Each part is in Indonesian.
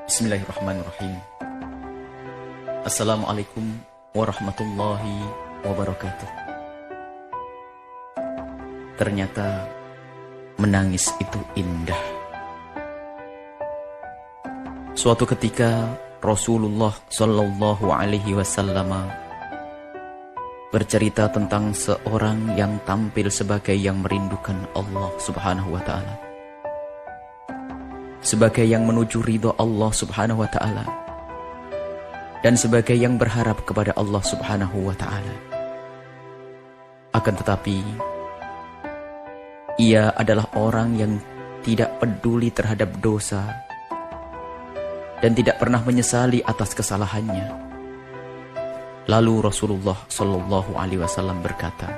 Bismillahirrahmanirrahim. Assalamualaikum warahmatullahi wabarakatuh. Ternyata menangis itu indah. Suatu ketika Rasulullah Shallallahu Alaihi Wasallam bercerita tentang seorang yang tampil sebagai yang merindukan Allah Subhanahu Wa Taala, sebagai yang menuju ridho Allah Subhanahu Wa Taala, dan sebagai yang berharap kepada Allah Subhanahu Wa Taala. Akan tetapi ia adalah orang yang tidak peduli terhadap dosa dan tidak pernah menyesali atas kesalahannya. Lalu Rasulullah Shallallahu Alaihi Wasallam berkata,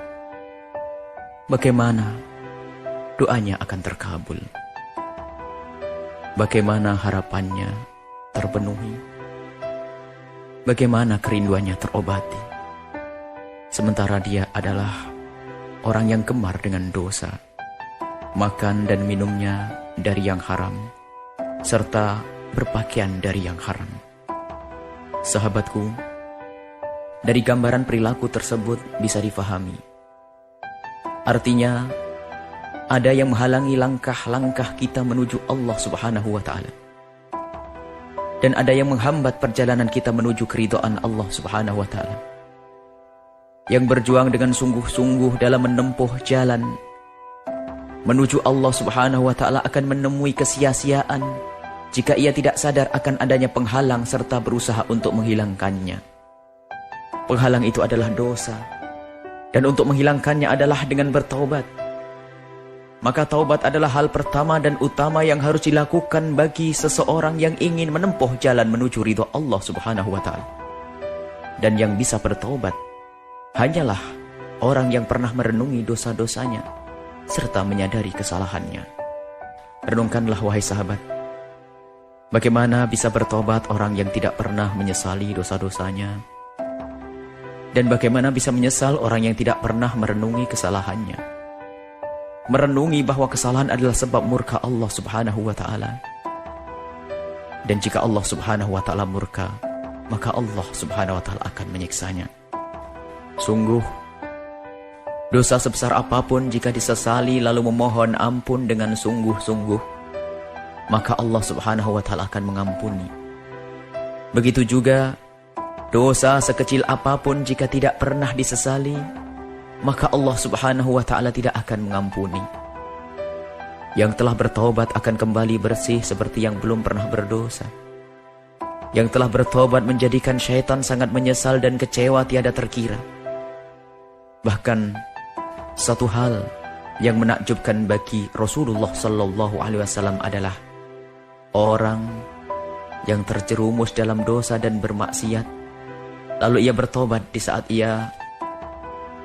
bagaimana doanya akan terkabul? Bagaimana harapannya terpenuhi? Bagaimana kerinduannya terobati? Sementara dia adalah orang yang gemar dengan dosa, makan dan minumnya dari yang haram, serta berpakaian dari yang haram. Sahabatku, dari gambaran perilaku tersebut bisa difahami. Artinya, ada yang menghalangi langkah-langkah kita menuju Allah Subhanahu Wa Taala, dan ada yang menghambat perjalanan kita menuju keridhaan Allah Subhanahu Wa Taala. Yang berjuang dengan sungguh-sungguh dalam menempuh jalan menuju Allah Subhanahu Wa Taala akan menemui kesia-siaan jika ia tidak sadar akan adanya penghalang serta berusaha untuk menghilangkannya. Penghalang itu adalah dosa, dan untuk menghilangkannya adalah dengan bertaubat. Maka taubat adalah hal pertama dan utama yang harus dilakukan bagi seseorang yang ingin menempuh jalan menuju ridho Allah Subhanahu Wa Taala. Dan yang bisa bertaubat hanyalah orang yang pernah merenungi dosa-dosanya serta menyadari kesalahannya. Renungkanlah wahai sahabat, bagaimana bisa bertobat orang yang tidak pernah menyesali dosa-dosanya, dan bagaimana bisa menyesal orang yang tidak pernah merenungi kesalahannya. Merenungi bahwa kesalahan adalah sebab murka Allah Subhanahu Wa Taala. Dan jika Allah Subhanahu Wa Taala murka, maka Allah Subhanahu Wa Taala akan menyiksanya. Sungguh, dosa sebesar apapun jika disesali lalu memohon ampun dengan sungguh-sungguh, maka Allah Subhanahu Wa Taala akan mengampuni. Begitu juga dosa sekecil apapun jika tidak pernah disesali, maka Allah Subhanahu Wa Taala tidak akan mengampuni. Yang telah bertobat akan kembali bersih seperti yang belum pernah berdosa. Yang telah bertobat menjadikan syaitan sangat menyesal dan kecewa tiada terkira. Bahkan satu hal yang menakjubkan bagi Rasulullah Sallallahu Alaihi Wasallam adalah orang yang terjerumus dalam dosa dan bermaksiat, lalu ia bertobat di saat ia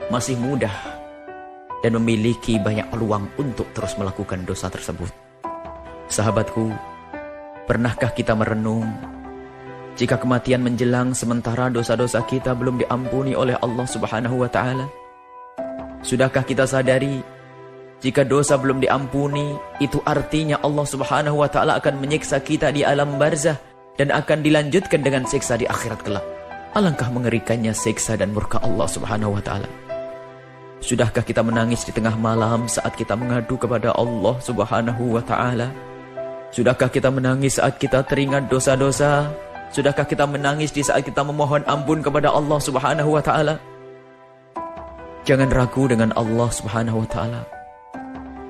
masih muda dan memiliki banyak peluang untuk terus melakukan dosa tersebut. Sahabatku, pernahkah kita merenung jika kematian menjelang sementara dosa-dosa kita belum diampuni oleh Allah Subhanahu Wa Taala? Sudahkah kita sadari jika dosa belum diampuni, itu artinya Allah Subhanahu Wa Taala akan menyiksa kita di alam barzah dan akan dilanjutkan dengan siksa di akhirat kelak? Alangkah mengerikannya siksa dan murka Allah Subhanahu Wa Taala. Sudahkah kita menangis di tengah malam saat kita mengadu kepada Allah Subhanahu Wa Taala? Sudahkah kita menangis saat kita teringat dosa-dosa? Sudahkah kita menangis di saat kita memohon ampun kepada Allah Subhanahu Wa Taala? Jangan ragu dengan Allah Subhanahu Wa Taala.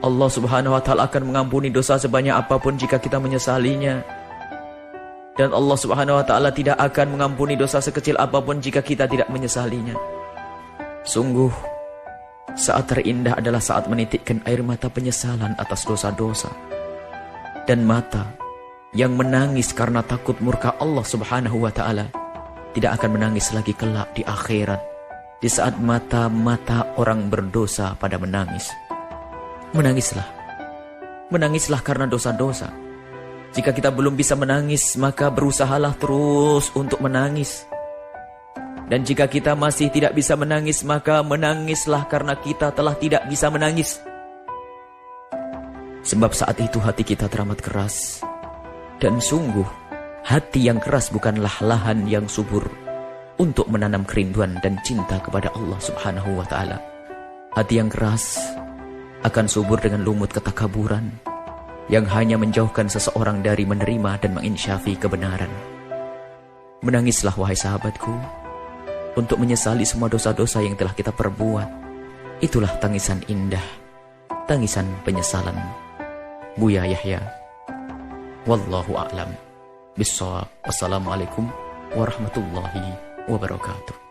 Allah Subhanahu Wa Taala akan mengampuni dosa sebanyak apapun jika kita menyesalinya. Dan Allah Subhanahu Wa Taala tidak akan mengampuni dosa sekecil apapun jika kita tidak menyesalinya. Sungguh, saat terindah adalah saat menitikkan air mata penyesalan atas dosa-dosa, dan mata yang menangis karena takut murka Allah Subhanahu Wa Taala tidak akan menangis lagi kelak di akhirat, di saat mata-mata orang berdosa pada menangis. Menangislah karena dosa-dosa. Jika kita belum bisa menangis, maka berusahalah terus untuk menangis. Dan jika kita masih tidak bisa menangis, maka menangislah karena kita telah tidak bisa menangis. Sebab saat itu hati kita teramat keras, dan sungguh Hati yang keras bukanlah lahan yang subur untuk menanam kerinduan dan cinta kepada Allah Subhanahu wa Ta'ala. Hati yang keras akan subur dengan lumut ketakaburan yang hanya menjauhkan seseorang dari menerima dan menginsyafi kebenaran. Menangislah wahai sahabatku, untuk menyesali semua dosa-dosa yang telah kita perbuat. Itulah tangisan indah, tangisan penyesalan. Buya Yahya. Wallahu a'lam bishawab. Wassalamualaikum warahmatullahi wabarakatuh.